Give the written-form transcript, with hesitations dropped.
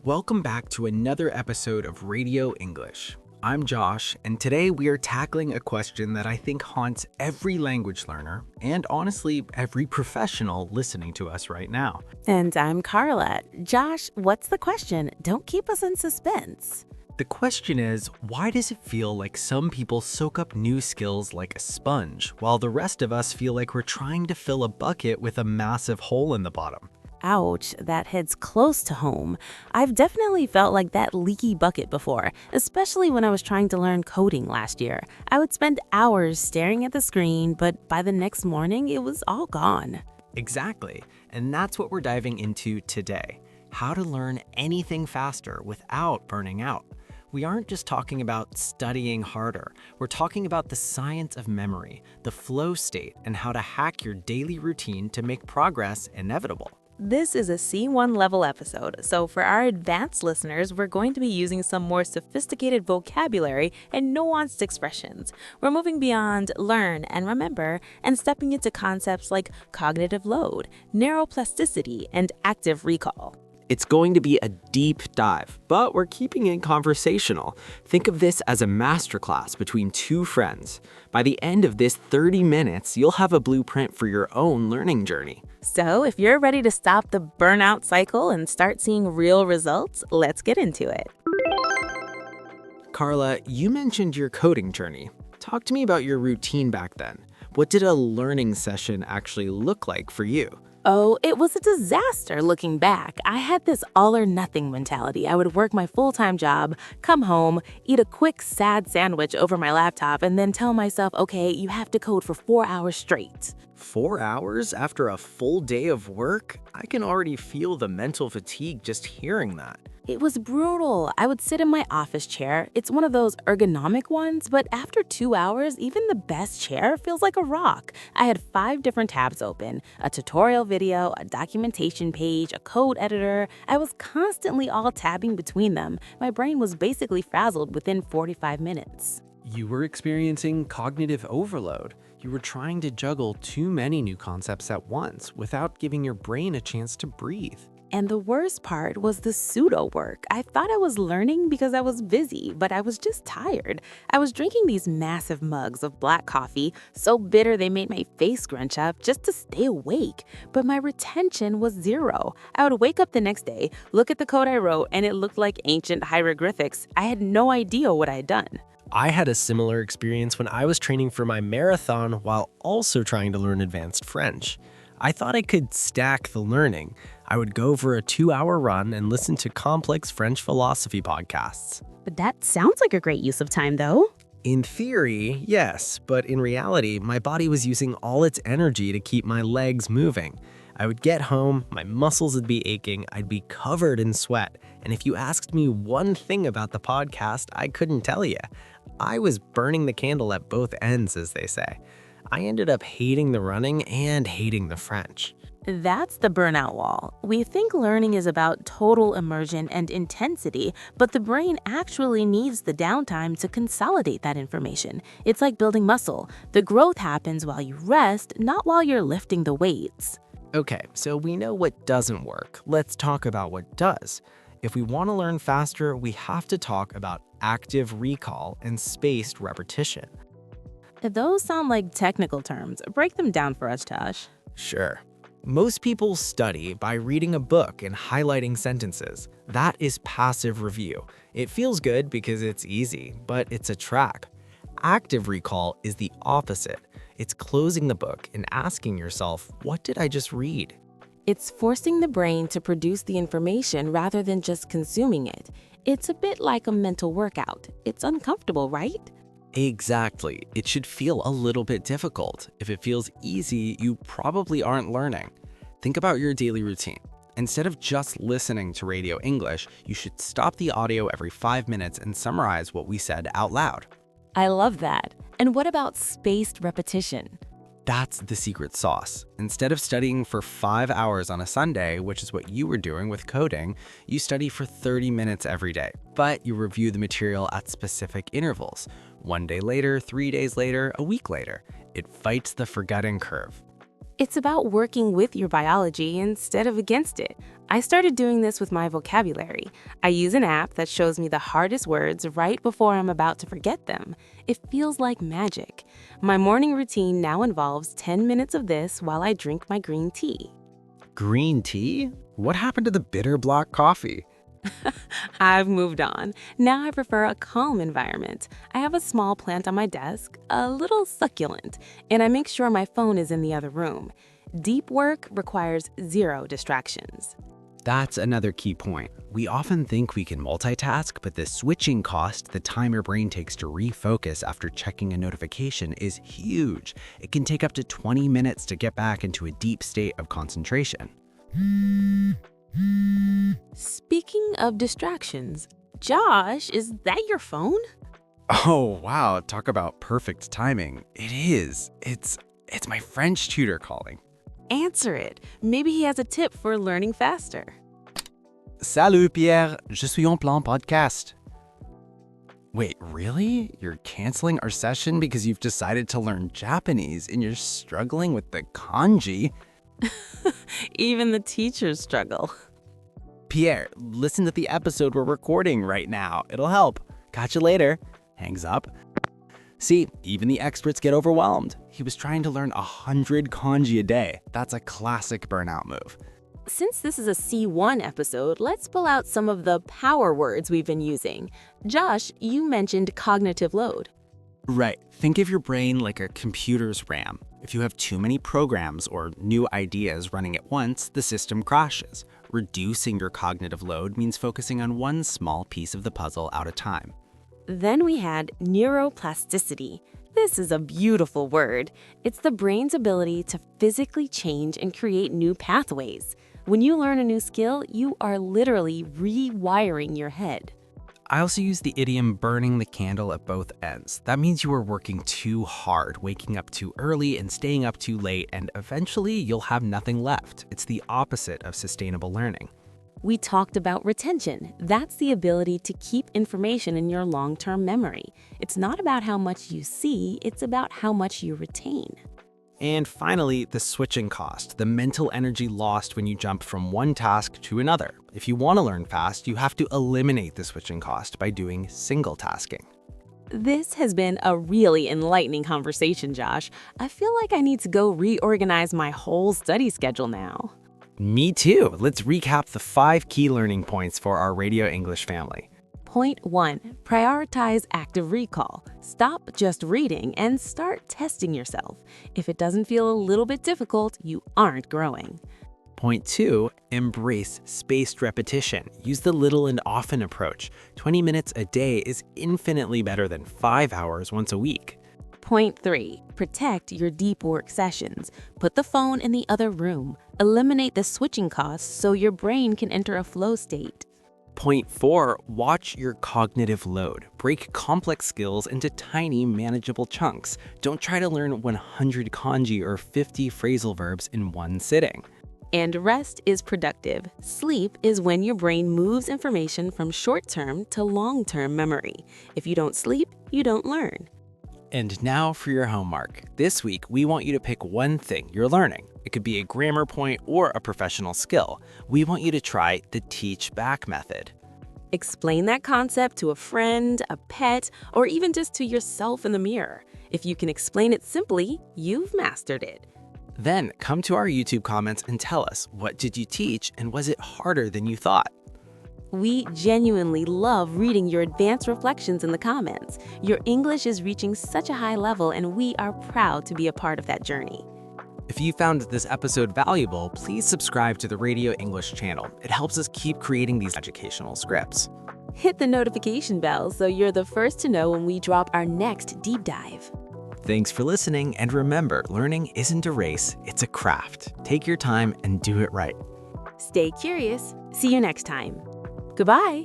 Welcome back to another episode of Radio English. I'm Josh, and today we are tackling a question that I think haunts every language learner, and honestly, every professional listening to us right now. And I'm Carla. Josh, what's the question? Don't keep us in suspense. The question is, why does it feel like some people soak up new skills like a sponge, while the rest of us feel like we're trying to fill a bucket with a massive hole in the bottom? Ouch, that hits close to home. I've definitely felt like that leaky bucket before, especially when I was trying to learn coding last year. I would spend hours staring at the screen, but by the next morning, it was all gone. Exactly, and that's what we're diving into today. How to learn anything faster without burning out. We aren't just talking about studying harder. We're talking about the science of memory, the flow state, and how to hack your daily routine to make progress inevitable. This is a C1 level episode, so for our advanced listeners, we're going to be using some more sophisticated vocabulary and nuanced expressions. We're moving beyond learn and remember and stepping into concepts like cognitive load, neuroplasticity, and active recall. It's going to be a deep dive, but we're keeping it conversational. Think of this as a masterclass between two friends. By the end of this 30 minutes, you'll have a blueprint for your own learning journey. So if you're ready to stop the burnout cycle and start seeing real results, let's get into it. Carla, you mentioned your coding journey. Talk to me about your routine back then. What did a learning session actually look like for you? Oh, it was a disaster looking back. I had this all-or-nothing mentality. I would work my full-time job, come home, eat a quick, sad sandwich over my laptop, and then tell myself, okay, you have to code for 4 hours straight. 4 hours after a full day of work? I can already feel the mental fatigue just hearing that. It was brutal. I would sit in my office chair. It's one of those ergonomic ones, but after 2 hours, even the best chair feels like a rock. I had 5 different tabs open, a tutorial video, a documentation page, a code editor. I was constantly all tabbing between them. My brain was basically frazzled within 45 minutes. You were experiencing cognitive overload. You were trying to juggle too many new concepts at once without giving your brain a chance to breathe. And the worst part was the pseudo-work. I thought I was learning because I was busy, but I was just tired. I was drinking these massive mugs of black coffee, so bitter they made my face scrunch up just to stay awake. But my retention was zero. I would wake up the next day, look at the code I wrote, and it looked like ancient hieroglyphics. I had no idea what I had done. I had a similar experience when I was training for my marathon while also trying to learn advanced French. I thought I could stack the learning. I would go for a 2-hour run and listen to complex French philosophy podcasts. But that sounds like a great use of time, though. In theory, yes, but in reality, my body was using all its energy to keep my legs moving. I would get home, my muscles would be aching, I'd be covered in sweat, and if you asked me one thing about the podcast, I couldn't tell you. I was burning the candle at both ends, as they say. I ended up hating the running and hating the French. That's the burnout wall. We think learning is about total immersion and intensity, but the brain actually needs the downtime to consolidate that information. It's like building muscle. The growth happens while you rest, not while you're lifting the weights. Okay, so we know what doesn't work. Let's talk about what does. If we want to learn faster, we have to talk about active recall and spaced repetition. Those sound like technical terms. Break them down for us, Josh. Sure. Most people study by reading a book and highlighting sentences. That is passive review. It feels good because it's easy, but it's a trap. Active recall is the opposite. It's closing the book and asking yourself, what did I just read? It's forcing the brain to produce the information rather than just consuming it. It's a bit like a mental workout. It's uncomfortable, right? Exactly. It should feel a little bit difficult. If it feels easy, you probably aren't learning. Think about your daily routine. Instead of just listening to Radio English, you should stop the audio every 5 minutes and summarize what we said out loud. I love that. And what about spaced repetition? That's the secret sauce. Instead of studying for 5 hours on a Sunday, which is what you were doing with coding, you study for 30 minutes every day, but you review the material at specific intervals. 1 day later, 3 days later, a week later. It fights the forgetting curve. It's about working with your biology instead of against it. I started doing this with my vocabulary. I use an app that shows me the hardest words right before I'm about to forget them. It feels like magic. My morning routine now involves 10 minutes of this while I drink my green tea. Green tea? What happened to the bitter black coffee? I've moved on. Now I prefer a calm environment. I have a small plant on my desk, a little succulent, and I make sure my phone is in the other room. Deep work requires zero distractions. That's another key point. We often think we can multitask, but the switching cost, the time your brain takes to refocus after checking a notification, is huge. It can take up to 20 minutes to get back into a deep state of concentration. Speaking of distractions, Josh, is that your phone? Oh, wow. Talk about perfect timing. It is. It's my French tutor calling. Answer it. Maybe he has a tip for learning faster. Salut Pierre, je suis en plein podcast. Wait, really? You're canceling our session because you've decided to learn Japanese and you're struggling with the kanji? Even the teachers struggle. Pierre, listen to the episode we're recording right now. It'll help. Catch you later. Hangs up. See, even the experts get overwhelmed. He was trying to learn 100 kanji a day. That's a classic burnout move. Since this is a C1 episode, let's pull out some of the power words we've been using. Josh, you mentioned cognitive load. Right. Think of your brain like a computer's RAM. If you have too many programs or new ideas running at once, the system crashes. Reducing your cognitive load means focusing on one small piece of the puzzle at a time. Then we had neuroplasticity. This is a beautiful word. It's the brain's ability to physically change and create new pathways. When you learn a new skill, you are literally rewiring your head. I also use the idiom burning the candle at both ends. That means you are working too hard, waking up too early and staying up too late, and eventually you'll have nothing left. It's the opposite of sustainable learning. We talked about retention. That's the ability to keep information in your long-term memory. It's not about how much you see, it's about how much you retain. And finally, the switching cost, the mental energy lost when you jump from one task to another. If you want to learn fast, you have to eliminate the switching cost by doing single tasking. This has been a really enlightening conversation, Josh. I feel like I need to go reorganize my whole study schedule now. Me too. Let's recap the 5 key learning points for our Radio English family. Point 1. Prioritize active recall. Stop just reading and start testing yourself. If it doesn't feel a little bit difficult, you aren't growing. Point 2. Embrace spaced repetition. Use the little and often approach. 20 minutes a day is infinitely better than 5 hours once a week. Point 3. Protect your deep work sessions. Put the phone in the other room. Eliminate the switching costs so your brain can enter a flow state. Point 4. Watch your cognitive load. Break complex skills into tiny, manageable chunks. Don't try to learn 100 kanji or 50 phrasal verbs in one sitting. And rest is productive. Sleep is when your brain moves information from short-term to long-term memory. If you don't sleep, you don't learn. And now for your homework. This week, we want you to pick one thing you're learning. It could be a grammar point or a professional skill. We want you to try the teach back method. Explain that concept to a friend, a pet, or even just to yourself in the mirror. If you can explain it simply, you've mastered it. Then come to our YouTube comments and tell us, what did you teach and was it harder than you thought? We genuinely love reading your advanced reflections in the comments. Your English is reaching such a high level, and we are proud to be a part of that journey. If you found this episode valuable, please subscribe to the Radio English channel. It helps us keep creating these educational scripts. Hit the notification bell so you're the first to know when we drop our next deep dive. Thanks for listening, and remember, learning isn't a race, it's a craft. Take your time and do it right. Stay curious. See you next time. Goodbye.